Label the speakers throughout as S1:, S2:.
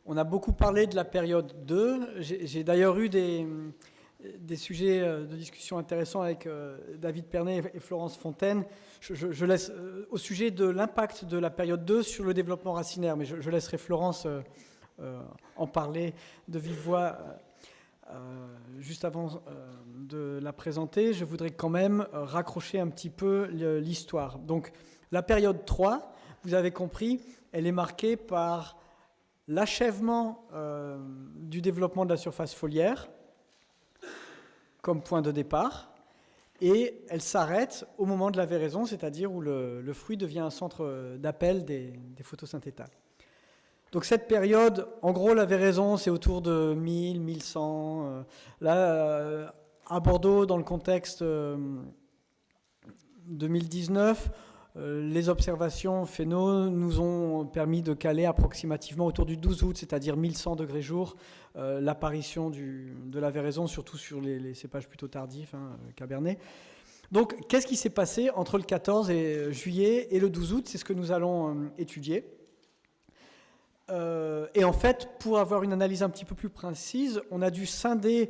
S1: On a beaucoup parlé de la période 2. J'ai d'ailleurs eu des sujets de discussion intéressants avec David Pernet et Florence Fontaine. Je laisse au sujet de l'impact de la période 2 sur le développement racinaire, mais je laisserai Florence en parler de vive voix juste avant de la présenter. Je voudrais quand même raccrocher un petit peu l'histoire. Donc la période 3, vous avez compris, elle est marquée par l'achèvement du développement de la surface foliaire comme point de départ, et elle s'arrête au moment de la véraison, c'est-à-dire où le fruit devient un centre d'appel des photosynthétales. Donc cette période, en gros la véraison c'est autour de 1000, 1100. Là, à Bordeaux, dans le contexte 2019, les observations phéno nous ont permis de caler approximativement autour du 12 août, c'est-à-dire 1100 degrés jour, l'apparition de la véraison, surtout sur les cépages plutôt tardifs, Cabernet. Donc, qu'est-ce qui s'est passé entre le 14 juillet et le 12 août? C'est ce que nous allons étudier. Et en fait, pour avoir une analyse un petit peu plus précise, on a dû scinder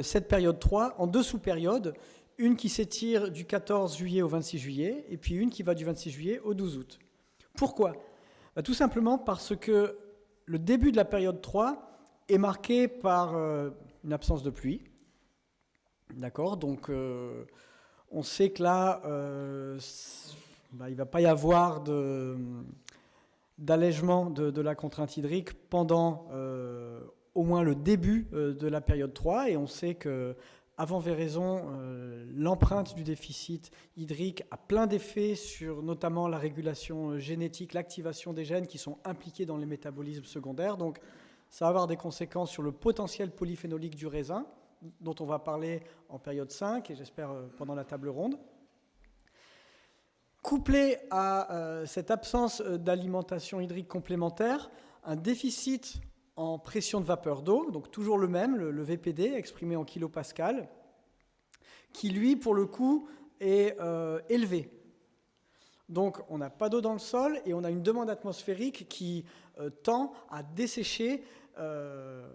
S1: cette période 3 en deux sous-périodes. Une qui s'étire du 14 juillet au 26 juillet, et puis une qui va du 26 juillet au 12 août. Pourquoi ? Tout simplement parce que le début de la période 3 est marqué par une absence de pluie. D'accord ? Donc, on sait que là, il ne va pas y avoir d'allègement de la contrainte hydrique pendant au moins le début de la période 3, et on sait que avant véraison, l'empreinte du déficit hydrique a plein d'effets sur notamment la régulation génétique, l'activation des gènes qui sont impliqués dans les métabolismes secondaires. Donc ça va avoir des conséquences sur le potentiel polyphénolique du raisin, dont on va parler en période 5 et j'espère pendant la table ronde. Couplé à cette absence d'alimentation hydrique complémentaire, un déficit en pression de vapeur d'eau, donc toujours le même, le VPD, exprimé en kilopascal, qui lui, pour le coup, est élevé. Donc on n'a pas d'eau dans le sol et on a une demande atmosphérique qui tend à dessécher la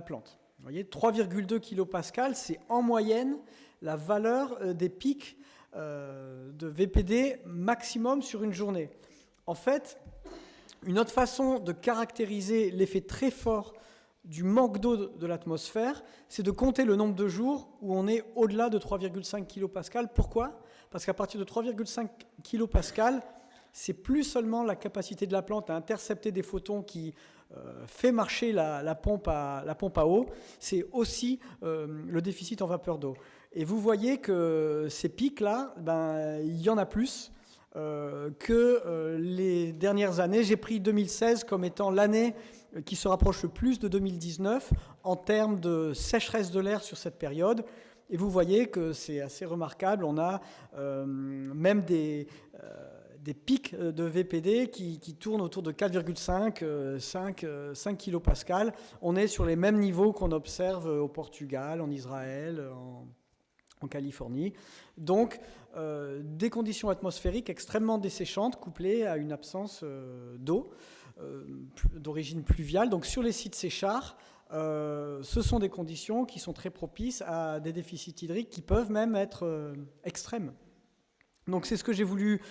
S1: plante. Vous voyez, 3,2 kilopascal, c'est en moyenne la valeur des pics de VPD maximum sur une journée. En fait, une autre façon de caractériser l'effet très fort du manque d'eau de l'atmosphère, c'est de compter le nombre de jours où on est au-delà de 3,5 kPa. Pourquoi ? Parce qu'à partir de 3,5 kPa, c'est plus seulement la capacité de la plante à intercepter des photons qui fait marcher la pompe à eau, c'est aussi le déficit en vapeur d'eau. Et vous voyez que ces pics-là, il y en a plus que les dernières années. J'ai pris 2016 comme étant l'année qui se rapproche le plus de 2019 en termes de sécheresse de l'air sur cette période. Et vous voyez que c'est assez remarquable. On a même des pics de VPD qui tournent autour de 4,5, 5 kPa. On est sur les mêmes niveaux qu'on observe au Portugal, en Israël, en Californie. Donc, des conditions atmosphériques extrêmement desséchantes couplées à une absence d'eau d'origine pluviale. Donc, sur les sites séchards, ce sont des conditions qui sont très propices à des déficits hydriques qui peuvent même être extrêmes. Donc, c'est ce que j'ai voulu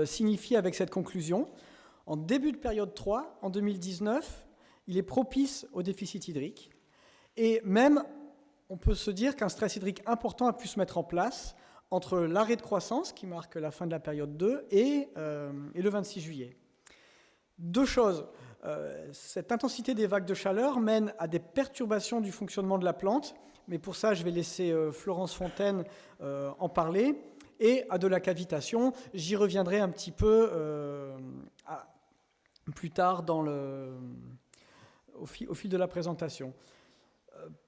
S1: signifier avec cette conclusion. En début de période 3, en 2019, il est propice au déficit hydrique. Et même on peut se dire qu'un stress hydrique important a pu se mettre en place entre l'arrêt de croissance, qui marque la fin de la période 2, et le 26 juillet. Deux choses. Cette intensité des vagues de chaleur mène à des perturbations du fonctionnement de la plante, mais pour ça, je vais laisser Florence Fontaine en parler, et à de la cavitation. J'y reviendrai un petit peu plus tard au fil de la présentation.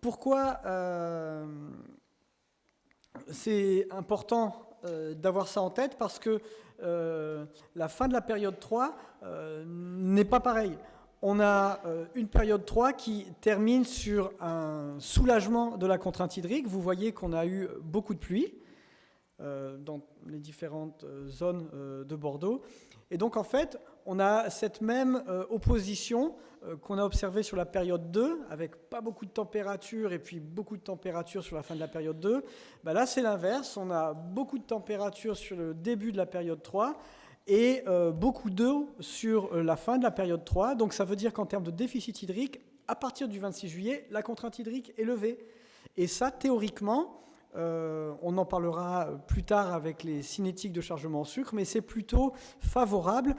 S1: Pourquoi c'est important d'avoir ça en tête ? Parce que la fin de la période 3 n'est pas pareille. On a une période 3 qui termine sur un soulagement de la contrainte hydrique. Vous voyez qu'on a eu beaucoup de pluie. dans les différentes zones de Bordeaux. Et donc en fait, on a cette même opposition qu'on a observée sur la période 2, avec pas beaucoup de température et puis beaucoup de température sur la fin de la période 2. Ben là, c'est l'inverse. On a beaucoup de température sur le début de la période 3 et beaucoup d'eau sur la fin de la période 3. Donc ça veut dire qu'en termes de déficit hydrique, à partir du 26 juillet, la contrainte hydrique est levée. Et ça, théoriquement, on en parlera plus tard avec les cinétiques de chargement en sucre, mais c'est plutôt favorable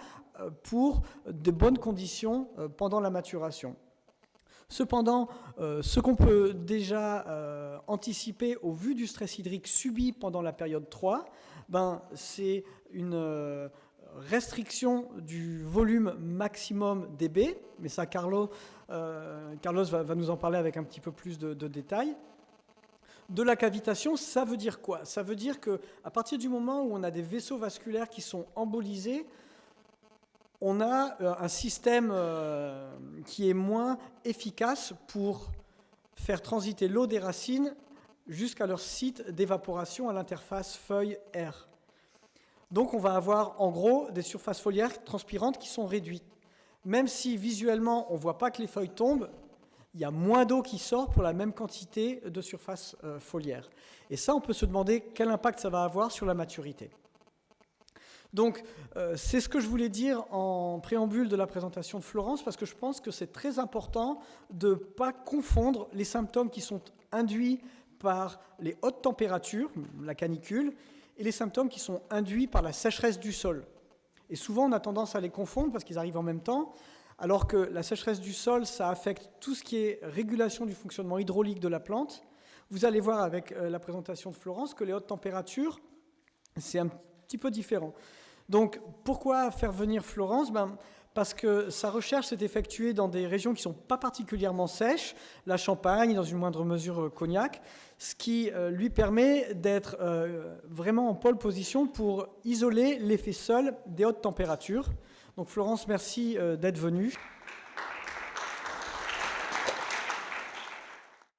S1: pour de bonnes conditions pendant la maturation. Cependant, ce qu'on peut déjà anticiper au vu du stress hydrique subi pendant la période 3, c'est une restriction du volume maximum dB, mais ça Carlos va nous en parler avec un petit peu plus de détails. De la cavitation, ça veut dire quoi? Ça veut dire qu'à partir du moment où on a des vaisseaux vasculaires qui sont embolisés, on a un système qui est moins efficace pour faire transiter l'eau des racines jusqu'à leur site d'évaporation à l'interface feuille-air. Donc on va avoir en gros des surfaces foliaires transpirantes qui sont réduites. Même si visuellement on ne voit pas que les feuilles tombent, il y a moins d'eau qui sort pour la même quantité de surface foliaire. Et ça, on peut se demander quel impact ça va avoir sur la maturité. Donc, c'est ce que je voulais dire en préambule de la présentation de Florence, parce que je pense que c'est très important de ne pas confondre les symptômes qui sont induits par les hautes températures, la canicule, et les symptômes qui sont induits par la sécheresse du sol. Et souvent, on a tendance à les confondre parce qu'ils arrivent en même temps, alors que la sécheresse du sol, ça affecte tout ce qui est régulation du fonctionnement hydraulique de la plante. Vous allez voir avec la présentation de Florence que les hautes températures, c'est un petit peu différent. Donc, pourquoi faire venir Florence? Parce que sa recherche s'est effectuée dans des régions qui ne sont pas particulièrement sèches, la Champagne, dans une moindre mesure Cognac, ce qui lui permet d'être vraiment en pole position pour isoler l'effet sol des hautes températures. Donc Florence, merci d'être venue.